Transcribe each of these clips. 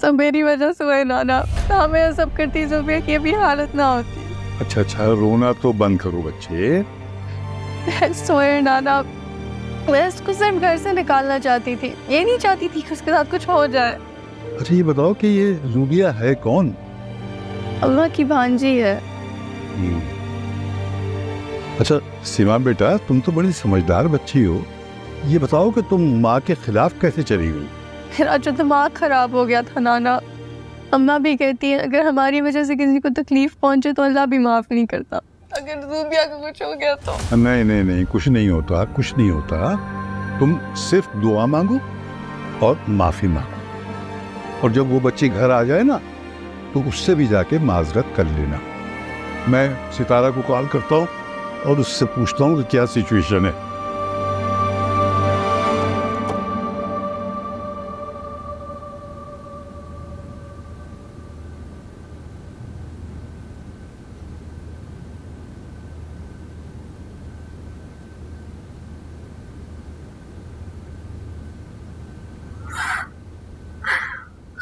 सब मेरी वजह से हुए नाना। ना मैं ये सब करती ज़ुबिया की भी हालत ना होती। अच्छा, रोना तो बंद करो बच्चे। सोए नाना, मैं उसको सिर्फ घर से निकालना चाहती थी, ये नहीं चाहती थी कि उसके साथ कुछ हो जाए। अच्छा ये बताओ कि ये ज़ुबिया है कौन? अम्मा की भांजी है। अच्छा सीमा बेटा, तुम तो बड़ी समझदार बच्ची हो। ये बताओ कि तुम माँ के खिलाफ कैसे चली गई? मेरा जो दिमाग खराब हो गया था नाना। अम्मा भी कहती है अगर हमारी वजह से किसी को तकलीफ पहुंचे तो अल्लाह भी माफ नहीं करता। अगर ज़ुबिया को कुछ हो गया तो? नहीं, कुछ नहीं होता, कुछ नहीं होता। तुम सिर्फ दुआ मांगो और माफी मांगो, और जब वो बच्ची घर आ जाए ना तो उससे भी जाके माजरत कर लेना। मैं सितारा को कॉल करता हूँ और उससे पूछता हूँ कि क्या सिचुएशन है।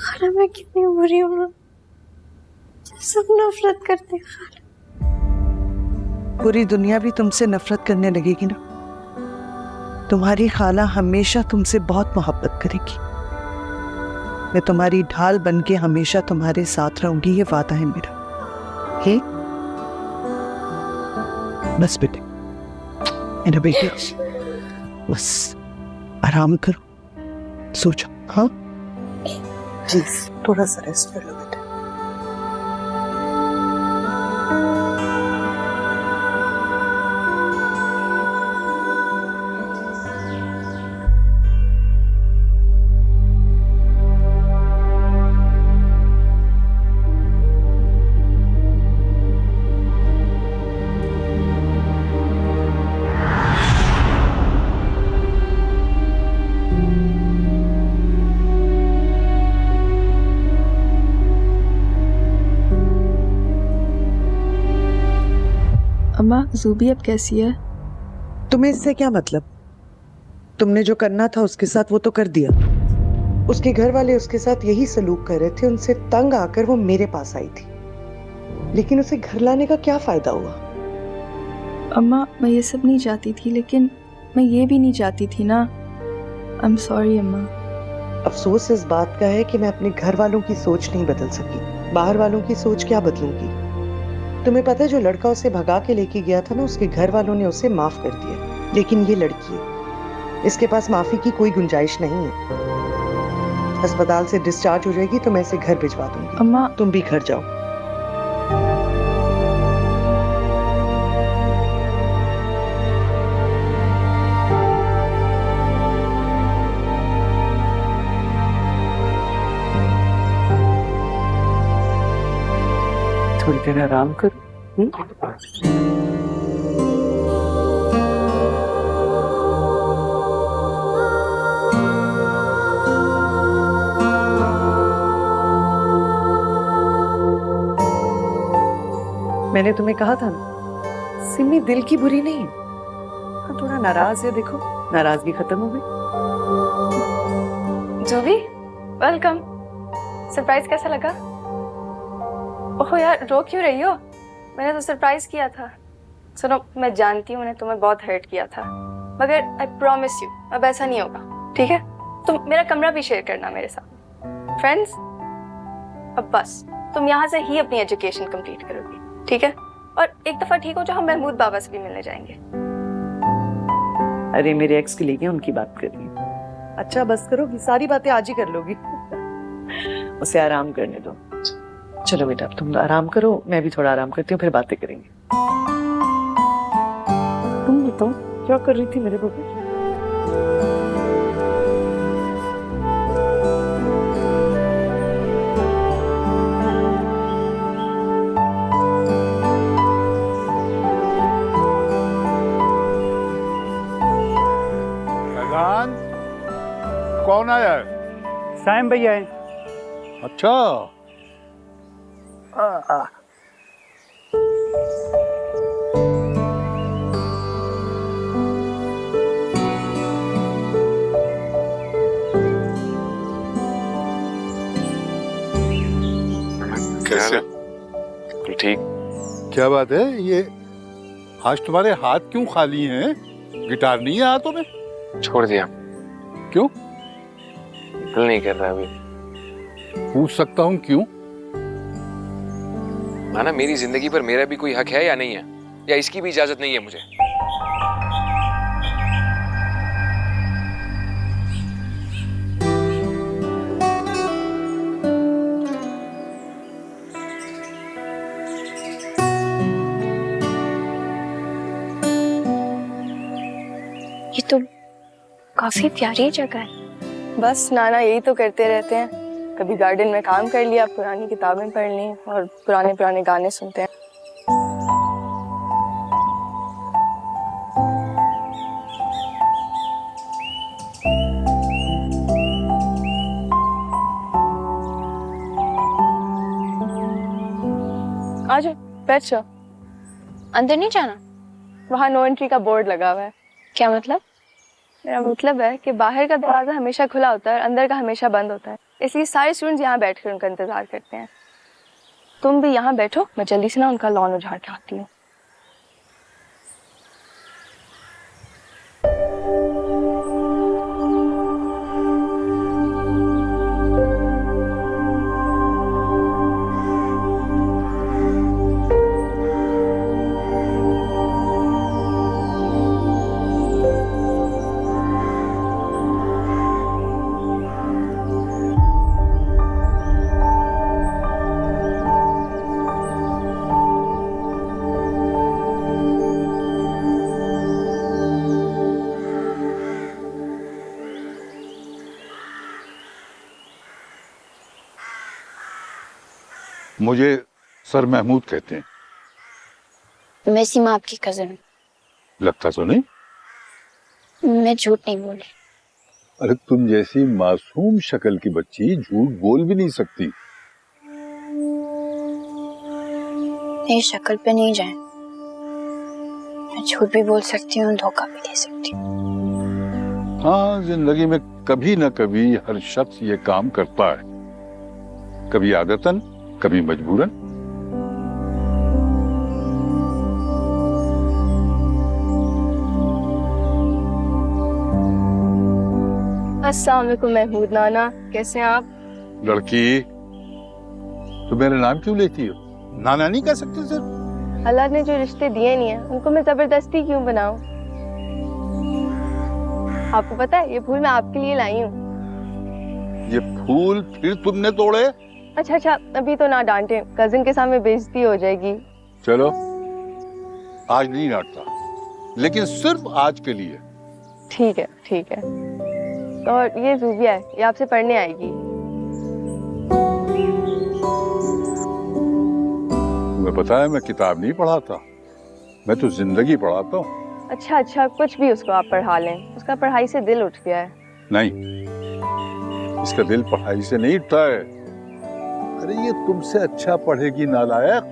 खाला मैं कितनी बुरी हूँ, सब नफरत करते हैं खाला। पूरी दुनिया भी तुमसे नफरत करने लगेगी ना। तुम्हारी खाला हमेशा तुमसे बहुत मोहब्बत करेगी। मैं तुम्हारी ढाल बनके हमेशा तुम्हारे साथ रहूंगी, ये वादा है मेरा। हे बस बेटे, मेरा बेटे, बस आराम करो, सो जाओ। हाँ प्लीज थोड़ा सा रेस्ट कर लो बेटा। अम्मा ज़ुबी अब कैसी है? तुम्हें इससे क्या मतलब? तुमने जो करना था उसके साथ वो तो कर दिया। उसके घर वाले उसके साथ यही सलूक कर रहे थे, उनसे तंग आकर वो मेरे पास आई थी, लेकिन उसे घर लाने का क्या फायदा हुआ? अम्मा मैं ये सब नहीं चाहती थी, लेकिन मैं ये भी नहीं चाहती थी ना। आई एम सॉरी अम्मा। अफसोस इस बात का है कि मैं अपने घर वालों की सोच नहीं बदल सकी। बाहर वालों की सोच क्या बदलूंगी? तुम्हें पता है जो लड़का उसे भगा के लेके गया था ना, उसके घर वालों ने उसे माफ कर दिया, लेकिन ये लड़की है, इसके पास माफी की कोई गुंजाइश नहीं है। अस्पताल से डिस्चार्ज हो जाएगी तो मैं इसे घर भिजवा दूंगी। अम्मा तुम भी घर जाओ। थोड़ी देर आराम करो। मैंने तुम्हें कहा था ना, सिमी दिल की बुरी नहीं है। हाँ थोड़ा नाराज है, देखो नाराजगी खत्म हो गई। ज़ुबी वेलकम। सरप्राइज कैसा लगा? ओह यार रो क्यों रही हो? मैंने तो सरप्राइज किया था। सुनो मैं जानती हूँ मैंने तुम्हें बहुत हर्ट किया था, मगर आई प्रॉमिस यू अब ऐसा नहीं होगा, ठीक है? तुम मेरा कमरा भी शेयर करना मेरे साथ। फ्रेंड्स अब बस तुम यहाँ से ही अपनी एजुकेशन कंप्लीट करोगी, ठीक है? और एक दफा ठीक हो जाओ, हम महमूद बाबा से भी मिलने जाएंगे। अरे मेरे एक्स के लिए उनकी बात कर रही हूँ। अच्छा बस करो, सारी बातें आज ही कर लोगी। उसे आराम करने दो। चलो बेटा तुम आराम करो, मैं भी थोड़ा आराम करती हूँ, फिर बातें करेंगे। तुम बताओ क्या कर रही थी मेरे बबू? फैजान, कौन आया है? साइम भैया है। अच्छा क्या बात है, ये आज तुम्हारे हाथ क्यों खाली हैं? गिटार नहीं है हाथों में? छोड़ दिया। क्यों? दिल नहीं कर रहा अभी। पूछ सकता हूँ क्यों? माना मेरी जिंदगी पर मेरा भी कोई हक है या नहीं है, या इसकी भी इजाजत नहीं है मुझे? ये तो काफी प्यारी जगह है। बस नाना यही तो करते रहते हैं, कभी गार्डन में काम कर लिया, पुरानी किताबें पढ़ ली और पुराने पुराने गाने सुनते हैं। आज बैठ जाओ। अंदर नहीं जाना? वहाँ नो एंट्री का बोर्ड लगा हुआ है। क्या मतलब? मेरा मतलब है कि बाहर का दरवाजा हमेशा खुला होता है और अंदर का हमेशा बंद होता है, इसलिए सारे स्टूडेंट्स यहाँ बैठकर उनका इंतजार करते हैं। तुम भी यहाँ बैठो, मैं जल्दी से ना उनका लॉन उजाड़ के आती हूँ। मुझे सर महमूद कहते हैं। मैं सीमा आपकी कजन हूँ। लगता तो नहीं? मैं झूठ नहीं बोल रही। अरे तुम जैसी मासूम शक्ल की बच्ची झूठ बोल भी नहीं सकती। मेरी शक्ल पे नहीं जाए, मैं झूठ भी बोल सकती हूँ, धोखा भी दे सकती हूँ। हाँ, जिंदगी में कभी न कभी हर शख्स ये काम करता है, कभी आदतन, कभी मजबूरन। अस्सलाम वालेकुम महमूद नाना, कैसे हैं आप? लड़की, तो मेरा नाम क्यों लेती हो? नाना नहीं कह सकते सर? अल्लाह ने जो रिश्ते दिए नहीं है उनको मैं जबरदस्ती क्यों बनाऊं? आपको पता है ये फूल मैं आपके लिए लाई हूँ। ये फूल फिर तुमने तोड़े? अच्छा, अभी तो ना डांटे, कजिन के सामने बेइज्जती हो जाएगी। चलो, आज नहीं डांटता, लेकिन सिर्फ आज के लिए। ठीक है। और ये जूबिया है, ये आपसे पढ़ने आएगी। तुम्हें पता है मैं किताब नहीं पढ़ाता, मैं तो जिंदगी पढ़ाता हूँ। अच्छा, कुछ भी उसको आप पढ़ा लें, उसका पढ़ाई से दिल उठ गया है। नहीं, इसका दिल पढ़ाई से नहीं उठता है। अरे ये तुमसे अच्छा पढ़ेगी नालायक।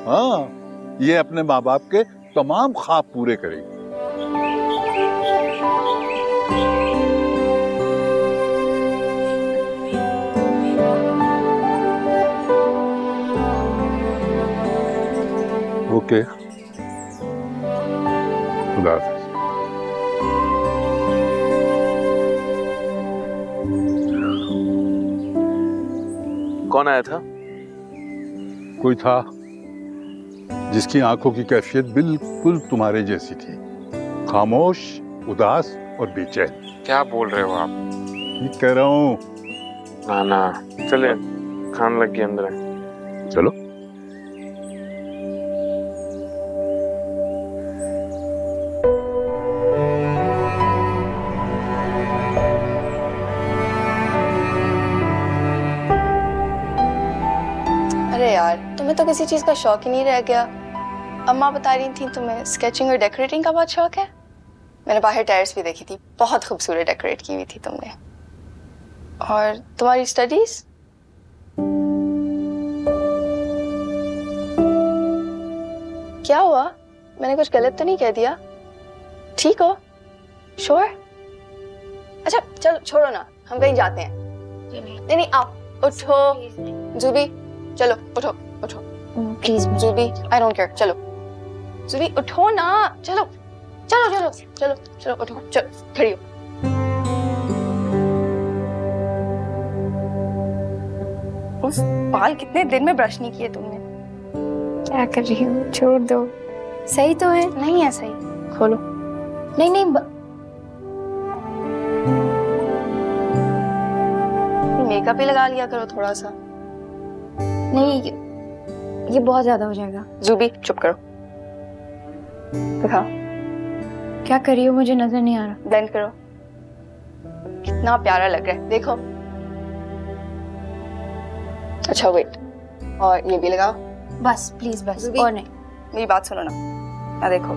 हाँ, ये अपने माँ बाप के तमाम ख्वाब पूरे करेगी। ओके, खुदा हाफिज। कौन आया था? कोई था जिसकी आंखों की कैफियत बिल्कुल तुम्हारे जैसी थी, खामोश, उदास और बेचैन। क्या बोल रहे हो आप? ठीक कह रहा हूँ। ना, चले, खान लग गया अंदर है। चलो। अरे यार, तुम्हें तो किसी चीज का शौक ही नहीं रह गया। अम्मा बता रही थी तुम्हें स्केचिंग और डेकोरेटिंग का बहुत शौक है। मैंने बाहर टेरेस भी देखी थी, बहुत खूबसूरत डेकोरेट की हुई थी तुमने। और तुम्हारी स्टडीज? क्या हुआ? मैंने कुछ गलत तो नहीं कह दिया? ठीक हो? श्योर? अच्छा चलो छोड़ो ना, हम कहीं जाते हैं। नहीं, आओ, उठो जूबी, चलो उठो। प्लीज मुझे जुबी आई डोंट केयर, चलो जुबी उठो ना, चलो चलो चलो चलो चलो उठो, चलो खड़ी हो। उस बाल कितने दिन में ब्रश नहीं किए तुमने? क्या कर रही हो, छोड़ दो। सही तो है। नहीं है सही, खोलो। नहीं नहीं मेकअप ही लगा लिया करो थोड़ा सा। नहीं, ये बहुत ज्यादा हो जाएगा। जुबी चुप करो, दिखाओ क्या कर रही हो, मुझे नजर नहीं आ रहा। ब्लेंड करो, कितना प्यारा लग रहा है, देखो। अच्छा वेट, और ये भी लगाओ। बस प्लीज बस, जुबी। और नहीं। मेरी बात सुनो ना, आ देखो।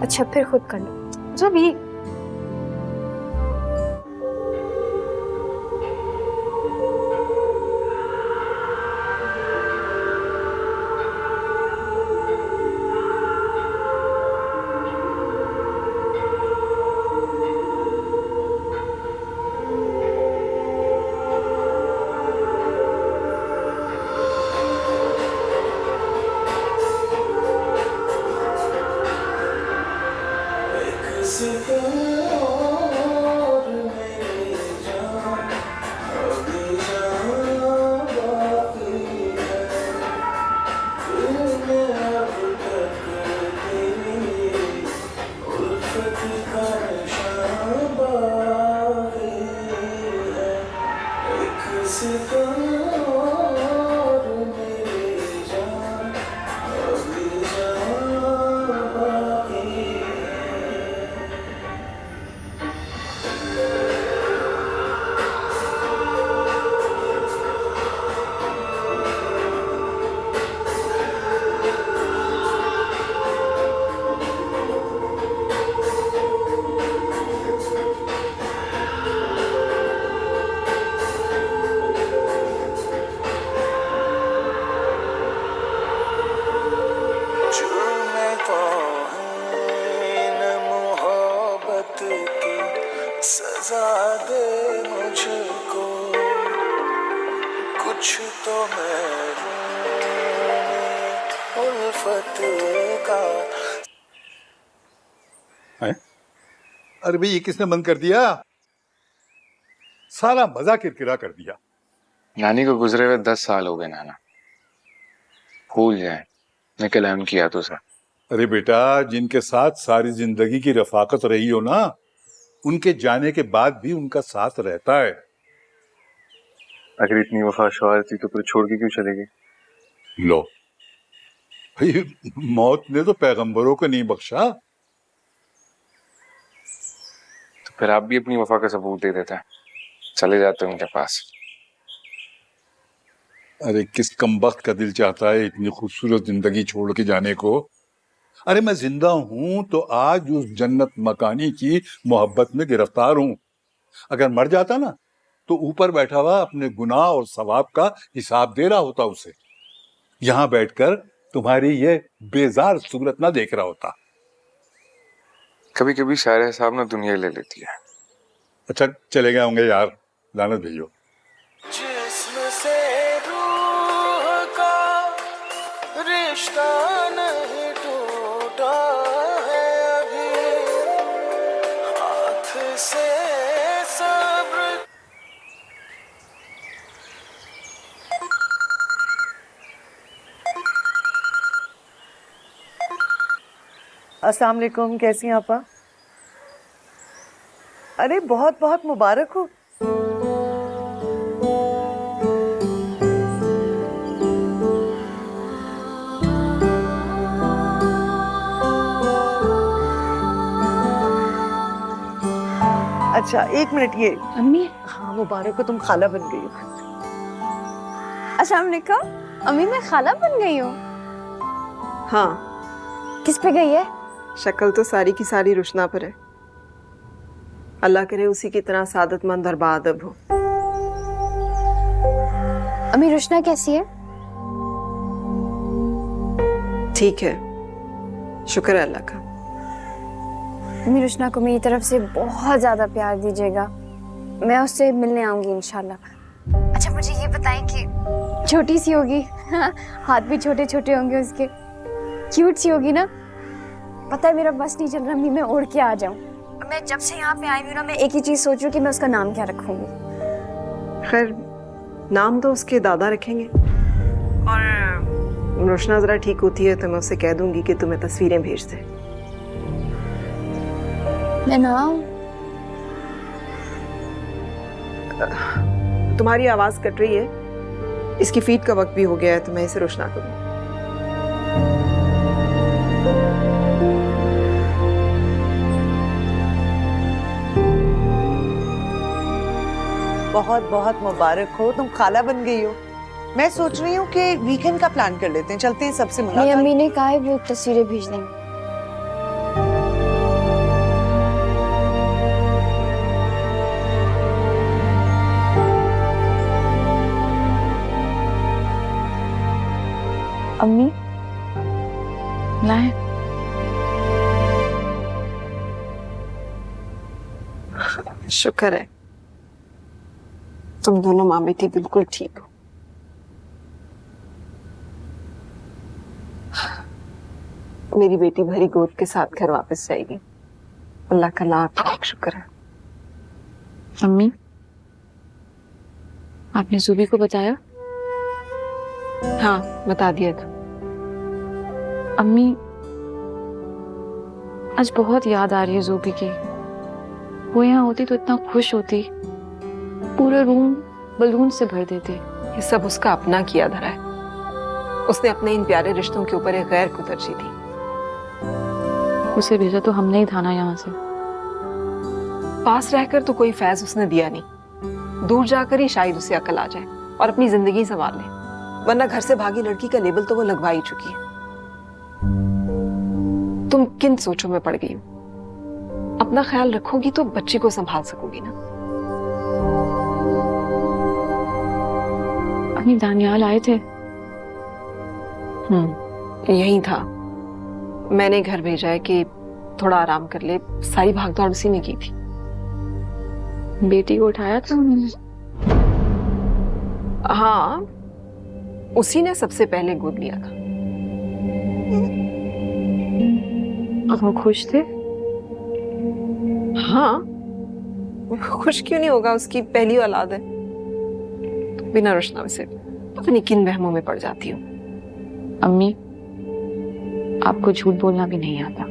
अच्छा फिर खुद कर लो। जुबी सजा दे मुझको, कुछ तो मैं उल्फत का। अरे भाई, ये किसने बंद कर दिया? सारा मजा किरकिरा कर दिया। नानी को गुजरे हुए 10 साल हो गए नाना, भूल जाए निकल है उनकी यादों से। अरे बेटा, जिनके साथ सारी जिंदगी की रफाकत रही हो ना, उनके जाने के बाद भी उनका साथ रहता है। अगर इतनी वफा शौहर थी तो फिर छोड़ के क्यों चले गए? लो भाई, मौत ने तो पैगंबरों को नहीं बख्शा। तो फिर आप भी अपनी वफा का सबूत दे देते हैं, चले जाते उनके पास। अरे किस कमबख्त का दिल चाहता है इतनी खूबसूरत जिंदगी छोड़ के जाने को? अरे मैं जिंदा हूं तो आज उस जन्नत मकानी की मोहब्बत में गिरफ्तार हूं। अगर मर जाता ना तो ऊपर बैठा हुआ अपने गुनाह और सवाब का हिसाब दे रहा होता उसे। यहां बैठकर तुम्हारी ये बेजार सूरत ना देख रहा होता। कभी कभी सारे हिसाब ना दुनिया ले लेती है। अच्छा चले गए होंगे यार, लानत भेजो। जिस्म से रूह का रिश्ता नहीं टूटा है अभी, हाथ से सब्र। अस्सलाम वालेकुम, कैसी हैं आपा? अरे बहुत बहुत मुबारक हो। अच्छा एक मिनट, ये अम्मी हाँ मुबारक हो, तुम खाला बन गई हो। अस्सलाम वालेकुम। अम्मी मैं खाला बन गई हूँ। हाँ, किस पे गई है? शक्ल तो सारी की सारी रुशना पर है। अल्लाह करे उसी की तरह सादतमंद और बाअदब हो। अम्मी रुशना कैसी है? ठीक है, शुक्र है अल्लाह का। अम्मी रुशना को मेरी तरफ से बहुत ज्यादा प्यार दीजिएगा, मैं उससे मिलने आऊंगी इंशाल्लाह। अच्छा मुझे ये बताएं कि छोटी सी होगी हाँ, हाथ भी छोटे छोटे होंगे उसके, क्यूट सी होगी ना। पता है मेरा बस नहीं चल रहा अम्मी, मैं उड़ के आ जाऊं। मैं जब से यहाँ पे आई हूँ ना, मैं एक ही चीज सोच रही हूँ कि मैं उसका नाम क्या रखूंगी। खैर, नाम तो उसके दादा रखेंगे, और रोशना जरा ठीक होती है तो मैं उससे कह दूंगी कि तुम्हें तस्वीरें भेज दे। मैं ना आऊं? तुम्हारी आवाज कट रही है, इसकी फीड का वक्त भी हो गया है, तो मैं इसे रोशना करूँ। बहुत बहुत मुबारक हो, तुम खाला बन गई हो। मैं सोच रही हूँ कि वीकेंड का प्लान कर लेते हैं, चलते हैं सबसे मेरी मुलाकात। अम्मी ने कहा है वो तस्वीरें भेज देंगे। अम्मी लाए। शुक्र है, तुम दोनों माँ बेटी बिल्कुल ठीक हो। मेरी बेटी भरी गोद के साथ घर वापस जाएगी। अल्लाह का लाख लाख शुक्र है। अम्मी, आपने जुबी को बताया? हाँ, बता दिया था। अम्मी, आज बहुत याद आ रही है जुबी की। वो यहाँ होती तो इतना खुश होती, पूरा रूम बलून से भर देते। ये सब उसका अपना किया धरा है। उसने अपने इन प्यारे रिश्तों के ऊपर एक गैर को तरजीह दी। उसे भेजा तो हमने ही था ना यहाँ से। पास रहकर तो कोई फैज उसने दिया नहीं, दूर जाकर ही शायद उसे अकल आ जाए और अपनी जिंदगी संभाल ले, वरना घर से भागी लड़की का लेबल तो वो लगवा ही चुकी है। तुम किन सोचों में पड़ गई हो? अपना ख्याल रखोगी तो बच्ची को संभाल सकोगी ना। अम्मी, दानियाल आए थे? यही था। मैंने घर भेजा है कि थोड़ा आराम कर ले, सारी भागदौड़ उसी ने की थी। बेटी को उठाया था उन्होंने? हाँ, उसी ने सबसे पहले गोद लिया था। और वो खुश थे? हाँ, खुश क्यों नहीं होगा, उसकी पहली औलाद है। तो बिना रोशना वैसे पता नहीं किन वहमों में पड़ जाती हूँ। अम्मी, आपको झूठ बोलना भी नहीं आता।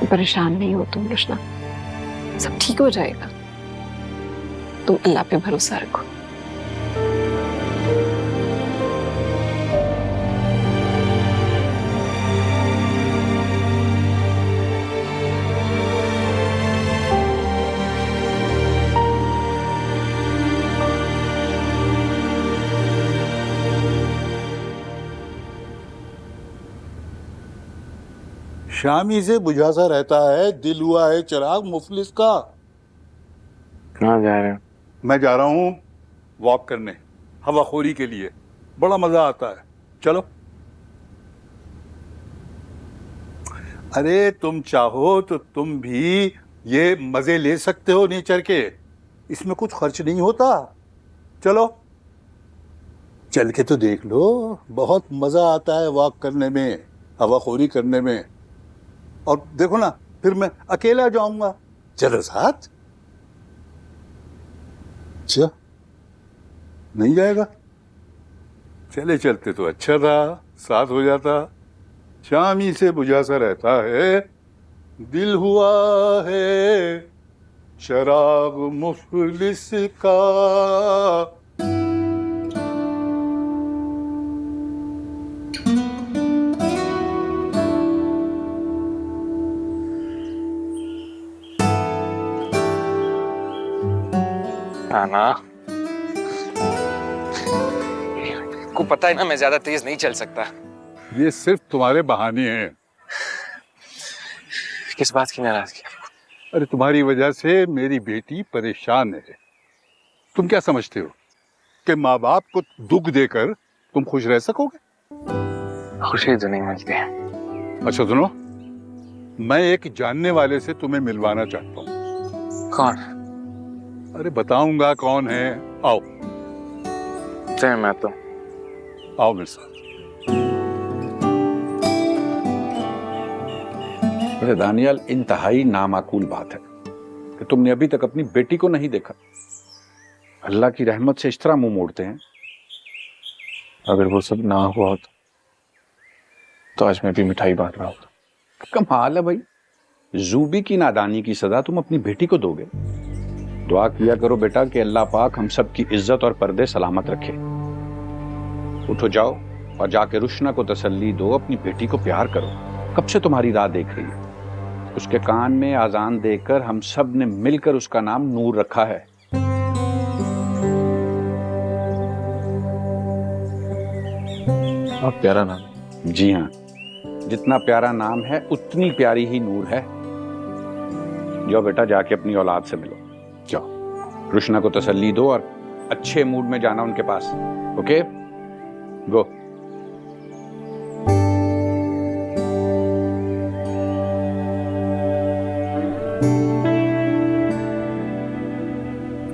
परेशान नहीं हो तुम रोशना, सब ठीक हो जाएगा। तुम अल्लाह पे भरोसा रखो। शामी से बुझा सा रहता है, दिल हुआ है चिराग मुफलिस का। कहाँ जा रहे हो? मैं जा रहा हूँ वॉक करने, हवाखोरी के लिए। बड़ा मजा आता है, चलो। अरे तुम चाहो तो तुम भी ये मजे ले सकते हो नेचर के, इसमें कुछ खर्च नहीं होता। चलो, चल के तो देख लो, बहुत मजा आता है वॉक करने में, हवाखोरी करने में। और देखो ना, फिर मैं अकेला जाऊंगा, चलो साथ। अच्छा, नहीं जाएगा? चले चलते तो अच्छा था, साथ हो जाता। शामी से बुझा सा रहता है, दिल हुआ है शराब मुफलिस का। नाना, को पता है ना मैं ज्यादा तेज नहीं चल सकता। ये सिर्फ तुम्हारे बहाने हैं। किस बात की नाराजगी? अरे तुम्हारी वजह से मेरी बेटी परेशान है। तुम क्या समझते हो कि माँ बाप को दुख देकर तुम खुश रह सकोगे? खुशी तो नहीं मिलती है। अच्छा सुनो, मैं एक जानने वाले से तुम्हें मिलवाना चाहता हूँ। कौन? अरे बताऊंगा कौन है, आओ मैं तो आओ मेरे साथ। वैसे दानियाल, इंतहाई नामाकूल बात है कि तुमने अभी तक अपनी बेटी को नहीं देखा। अल्लाह की रहमत से इस तरह मुंह मोड़ते हैं। अगर वो सब ना हुआ होता तो आज मैं भी मिठाई बांट रहा होता। कमाल है भाई, जूबी की नादानी की सजा तुम अपनी बेटी को दोगे। दुआ किया करो बेटा कि अल्लाह पाक हम सब की इज्जत और पर्दे सलामत रखे। उठो जाओ और जाके रुशना को तसल्ली दो, अपनी बेटी को प्यार करो। कब से तुम्हारी राह देख रही है। उसके कान में आजान देकर हम सब ने मिलकर उसका नाम नूर रखा है। आप प्यारा नाम। जी हाँ, जितना प्यारा नाम है उतनी प्यारी ही नूर है। जाओ बेटा, जाके अपनी औलाद से मिलो। जाओ, रुशना को तसल्ली दो और अच्छे मूड में जाना उनके पास। ओके, गो।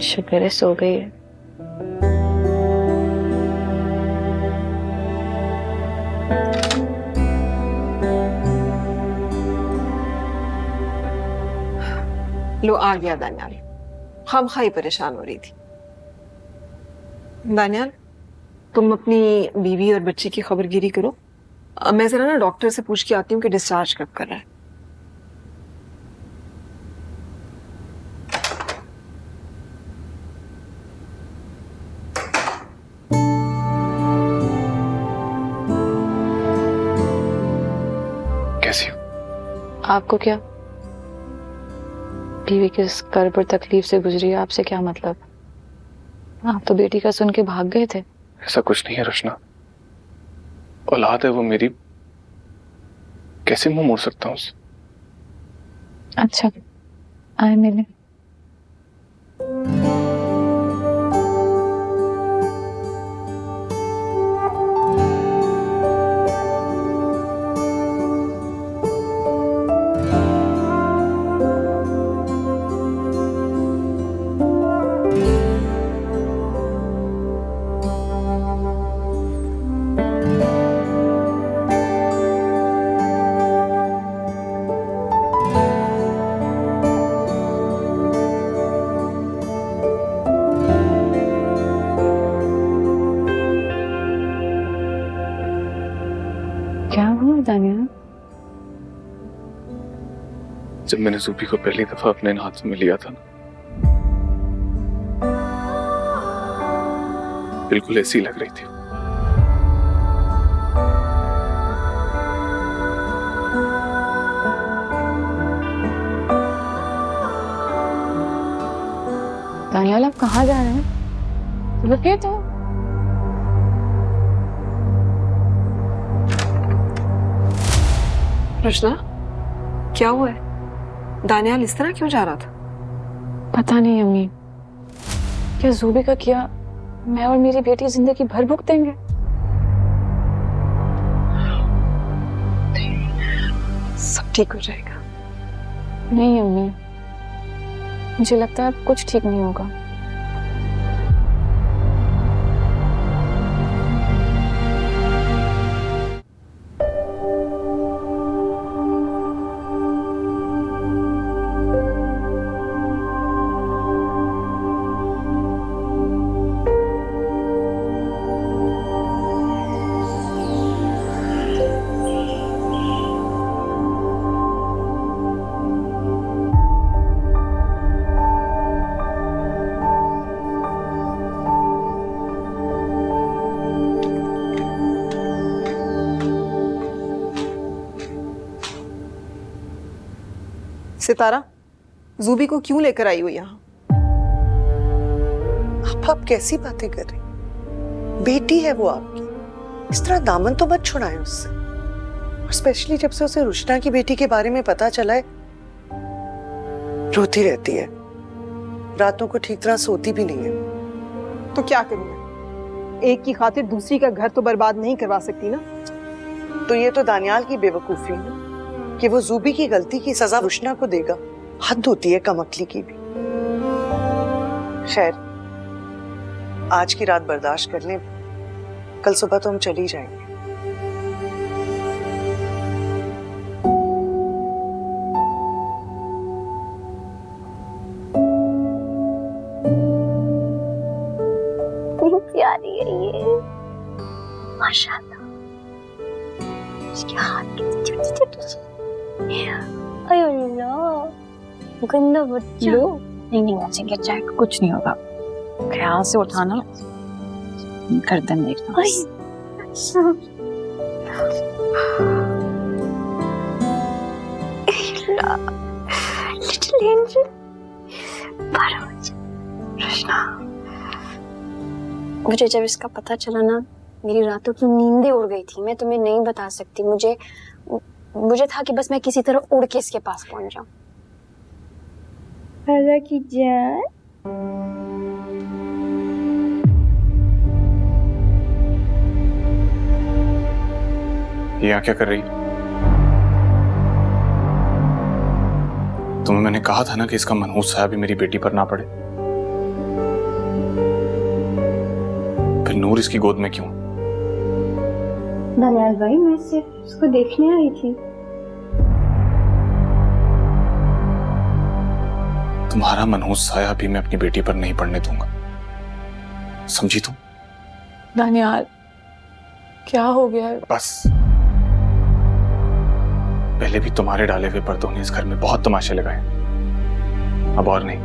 शुक्र है सो गई है। लो आ गया दानियाल, खामखाई परेशान हो रही थी। दानियाल, तुम अपनी बीवी और बच्ची की खबरगिरी करो। मैं जरा ना डॉक्टर से पूछ के आती हूँ कि डिस्चार्ज कब कर रहा है। कैसी हो? आपको क्या, बीवी के इस कर्ब और तकलीफ से गुजरी है, आपसे क्या मतलब? आप तो बेटी का सुन के भाग गए थे। ऐसा कुछ नहीं है रुशना, औलाद है वो मेरी, कैसे मुंह मोड़ सकता हूँ उससे? अच्छा, आए मिले। क्या हुआ दानियाल? जब मैंने जूबी को पहली दफा अपने हाथ में लिया था ना, बिल्कुल ऐसी लग रही थी। दानियाल, आप कहाँ जा रहे हैं? रुकिए तो। रुशना, क्या हुआ है? दानियाल इस तरह क्यों जा रहा था? पता नहीं अम्मी, क्या जूबी का किया मैं और मेरी बेटी जिंदगी भर भुगतेंगे? सब ठीक हो जाएगा। नहीं अम्मी, मुझे लगता है अब कुछ ठीक नहीं होगा। सितारा, जूबी को क्यों लेकर आई हो यहाँ? आप कैसी बातें कर रही? बेटी है वो आपकी, इस तरह दामन तो मत छुड़ाएं उससे। और स्पेशली जब से उसे रुशना की बेटी के बारे में पता चला है, रोती रहती है, रातों को ठीक तरह सोती भी नहीं है। तो क्या करूँ मैं? एक की खातिर दूसरी का घर तो बर्बाद नहीं करवा सकती ना। तो ये तो दानियाल की बेवकूफी है। कि वो जूबी की गलती की सजा रुशना को देगा। हद होती है कमअक्ली की भी। खैर, आज की रात बर्दाश्त कर लें, कल सुबह तो हम चली जाएंगे। प्यारी है ये, माशाल्लाह। इसके हाथ कितने छोटे छोटे से। अयो लो, गंदा बच्चा। लो, नहीं ऐसे गिर जाएगा। कुछ नहीं होगा, ख्याल से उठाना, गर्दन देखना। Little angel, Krishna. मुझे जब इसका पता चला ना, मेरी रातों की नींदें उड़ गई थी। मैं तुम्हें नहीं बता सकती। मुझे था कि बस मैं किसी तरह उड़ के इसके पास पहुंच जाऊं। राजा की जान, ये यहाँ क्या कर रही? तुम्हें मैंने कहा था ना कि इसका मनहूस साया भी मेरी बेटी पर ना पड़े। फिर नूर इसकी गोद में क्यों? दानियाल भाई, मैं सिर्फ उसको देखने आई थी। तुम्हारा मनहूस साया भी मैं अपनी बेटी पर नहीं पड़ने दूंगा, समझी तुम? दानियाल, क्या हो गया है? बस, पहले भी तुम्हारे डाले हुए पर्दों ने इस घर में बहुत तमाशे लगाए, अब और नहीं।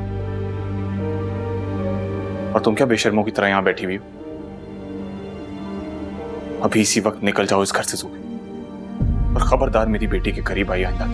और तुम क्या बेशर्मों की तरह यहां बैठी हुई हो? अभी इसी वक्त निकल जाओ इस घर से सूबी, और खबरदार मेरी बेटी के करीब आई आइंदा।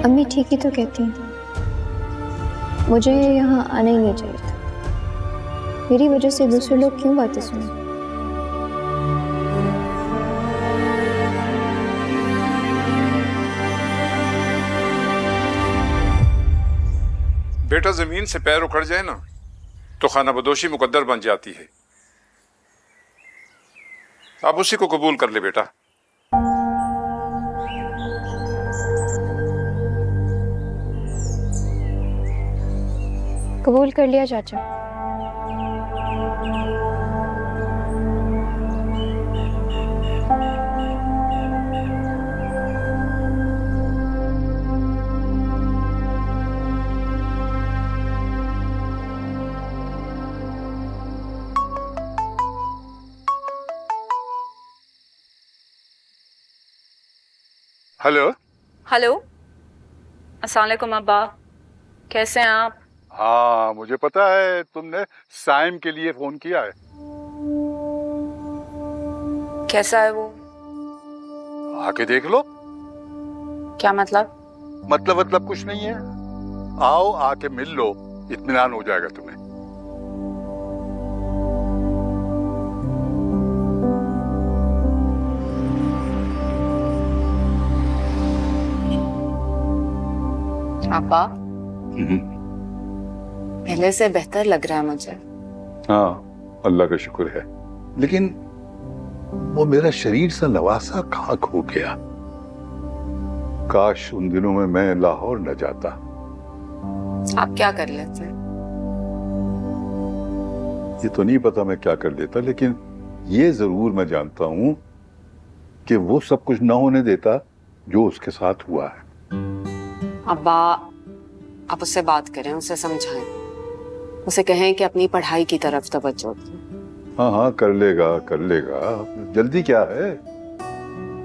अम्मी ठीक ही तो कहती हैं। मुझे यहाँ आना ही नहीं चाहिए था। मेरी वजह से दूसरे लोग क्यों बातें सुने? बेटा, जमीन से पैर उखड़ जाए ना तो खाना बदोशी मुकद्दर बन जाती है। अब उसी को कबूल कर ले बेटा। कबूल कर लिया चाचा। हेलो। हेलो, अस्सलाम वालेकुम अब्बा, कैसे हैं आप? हाँ, मुझे पता है तुमने साइम के लिए फोन किया है। कैसा है वो? आके देख लो। क्या मतलब? मतलब कुछ नहीं है। आओ, आके मिल लो, इत्मीनान हो जाएगा तुम्हें। अब्बा, पहले से बेहतर लग रहा है मुझे। हाँ, अल्लाह का शुक्र है। लेकिन वो मेरा शरीर सा नवासा कहाँ खो गया। काश उन दिनों में मैं लाहौर न जाता। आप क्या कर लेते? ये तो नहीं पता मैं क्या कर लेता, लेकिन ये जरूर मैं जानता हूं कि वो सब कुछ न होने देता जो उसके साथ हुआ है। अब्बा, आप उससे बात करें, उसे समझाएं, उसे कहें कि अपनी पढ़ाई की तरफ तवज्जो दें। हाँ हाँ, कर लेगा कर लेगा, जल्दी क्या है।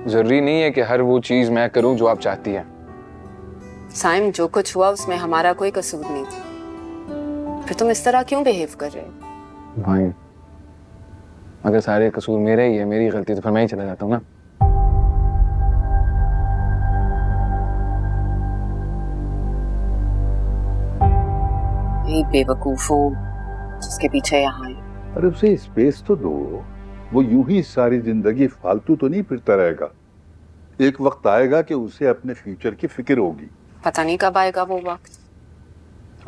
जरूरी नहीं है कि हर वो चीज मैं करूं जो आप चाहती हैं। साइम, जो कुछ हुआ उसमें हमारा कोई कसूर नहीं था, फिर तुम इस तरह क्यों बिहेव कर रहे हो? भाई, अगर सारे कसूर मेरे ही है, मेरी गलती, तो फिर मैं ही चला जाता हूँ ना। यही बेवकूफों जिसके पीछे यहाँ है। अरे उसे स्पेस तो दो, वो यूं ही सारी जिंदगी फालतू तो नहीं फिरता रहेगा। एक वक्त आएगा कि उसे अपने फ्यूचर की फिक्र होगी। पता नहीं कब आएगा वो वक्त।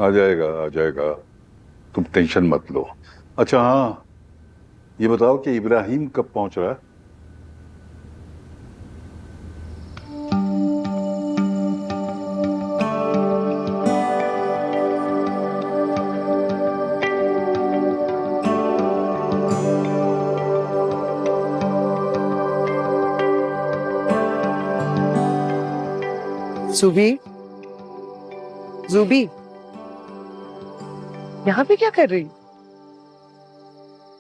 आ जाएगा आ जाएगा, तुम टेंशन मत लो। अच्छा हाँ, ये बताओ कि इब्राहिम कब पहुंच रहा है? जुबी, जुबी, यहाँ पे क्या कर रही?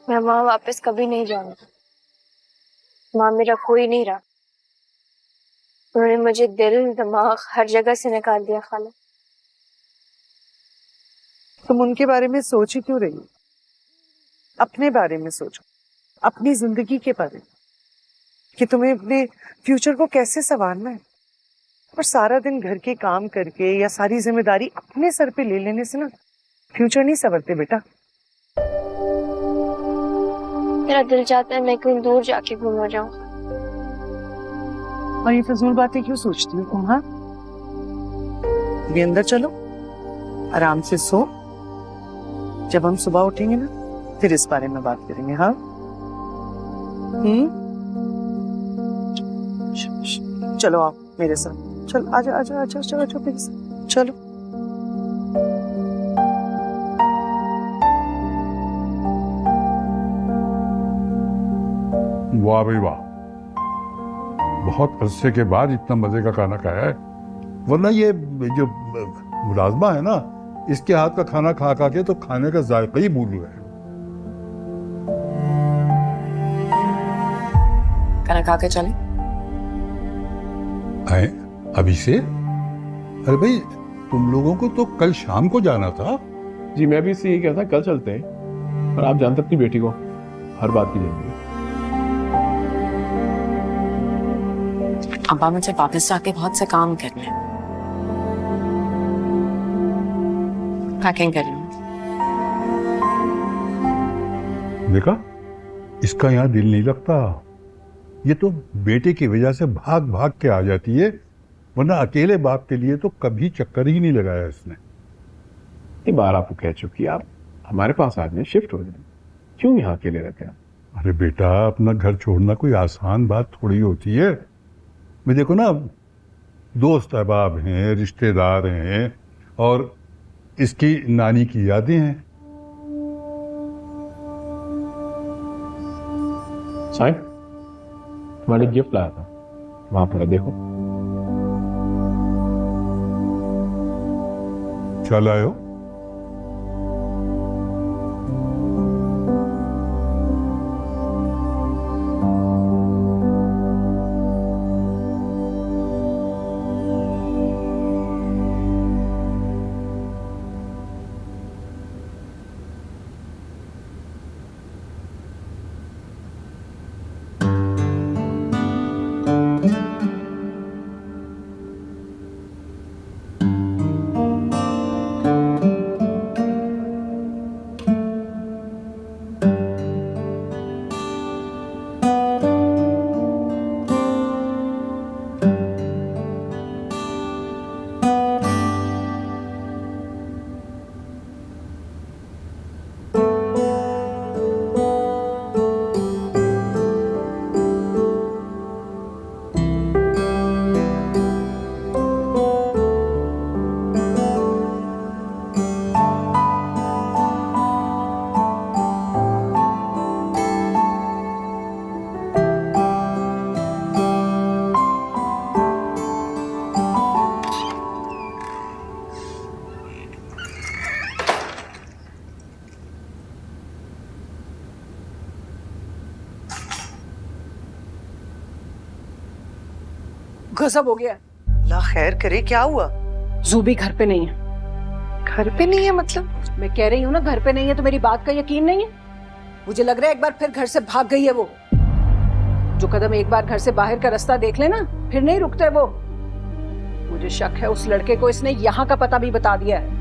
मैं वहां वापस कभी नहीं जाऊंगी। माँ मेरा कोई नहीं रहा। उन्होंने मुझे दिल दिमाग हर जगह से निकाल दिया खाला। तुम उनके बारे में सोच ही क्यों रही हो? अपने बारे में सोचो, अपनी जिंदगी के बारे में, कि तुम्हें अपने फ्यूचर को कैसे संवारना है। और सारा दिन घर के काम करके या सारी जिम्मेदारी अपने सर पे ले लेने से ना फ्यूचर नहीं संवरते बेटा। मेरा दिल चाहता है मैं कहीं दूर जाके घूम जाऊं। और ये फजूल बातें क्यों सोचती हो तुम? हाँ, ये अंदर चलो, आराम से सो। जब हम सुबह उठेंगे ना फिर इस बारे में बात करेंगे। हाँ, चलो आओ मेरे साथ। चलो आजा आजा आजा आजा आजा मेरे साथ, चलो। वाह भाई वाह, बहुत अरसे के बाद इतना मजे का खाना खाया है। वरना ये जो मुलाजमा है ना, इसके हाथ का खाना खा खा के तो खाने का जायका ही भूल गए। खाना खा के चले आए अभी से? अरे भाई, तुम लोगों को तो कल शाम को जाना था। जी मैं भी इससे यही कहता, कल चलते हैं। पर आप जानते अपनी बेटी को, हर बात की जल्दी। अब्बा, मुझे वापस जाके बहुत से काम करने हैं। पैकिंग कर लूं। देखा, इसका यहाँ दिल नहीं लगता। ये तो बेटे की वजह से भाग भाग के आ जाती है, वरना अकेले बाप के लिए तो कभी चक्कर ही नहीं लगाया इसने। ये बार आपको कह चुकी, आप हमारे पास आ जाए, शिफ्ट हो जाए, क्यों यहाँ अकेले रहते हैं? अरे बेटा, अपना घर छोड़ना कोई आसान बात थोड़ी होती है। मैं देखो ना, दोस्त अहबाब हैं, रिश्तेदार हैं, और इसकी नानी की यादें हैं। साइम, तुम्हारे गिफ्ट लाया था, वहां पर देखो। चल आयो। गजब हो गया। ला खैर करे, क्या हुआ? जूबी घर पे नहीं है। घर पे नहीं है मतलब? मैं कह रही हूँ ना घर पे नहीं है, तो मेरी बात का यकीन नहीं है? मुझे लग रहा है एक बार फिर घर से भाग गई है वो। जो कदम एक बार घर से बाहर का रास्ता देख लेना फिर नहीं रुकते वो। मुझे शक है उस लड़के को इसने यहाँ का पता भी बता दिया है।